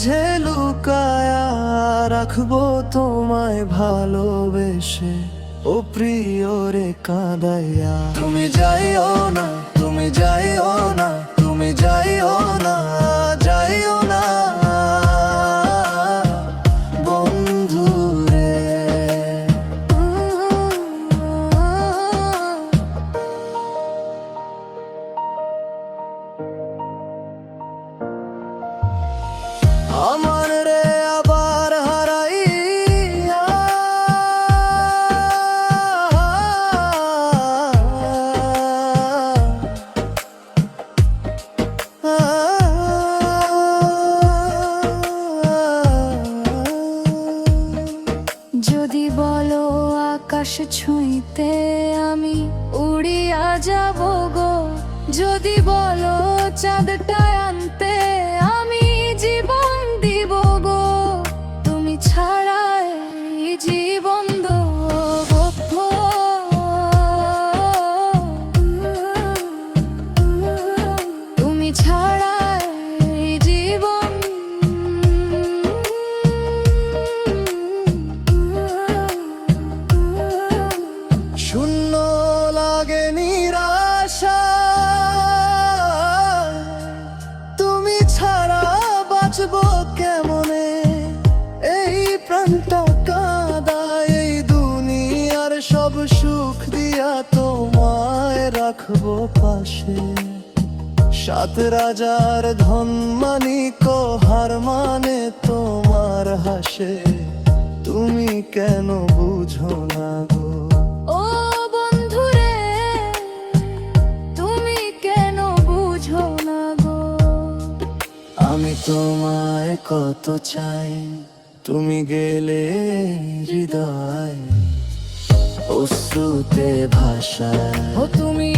মাঝে লুকায়া রাখবো তোমায় ভালোবেসে, ও প্রিয় রে কাঁদাইয়া। তুমি যাইও না, তুমি যাইও না, তুমি যাইও না, যাইও না বন্ধু রে। আমার রে আবার হারাইয়া যদি বলো আকাশ ছুঁইতে আমি উড়িয়া যাব গো, যদি বলো চাঁদটা আনতে আমি জীবন দিব গো, তুমি ছাড়া এই জীবন দোগো। তুমি ছাড়া এই জীবন শূন্য লাগে নিরাশা, তুমি ছাড়া বাঁচবো কেমনে? এই প্রাণটা কাঁদায়, এই দুনিয়ার সব সুখ দিয়া তোমায় রাখবো পাশে। সাত রাজার ধন মানিক হার মানে তোমার হাসে, তুমি কেন বুঝো না গো? ও বন্ধুরে, তুমি কেন বুঝো না গো? আমি তোমায় কত চাই, তুমি গেলে হৃদয় অশ্রুতে ভাষায়। ও তুমি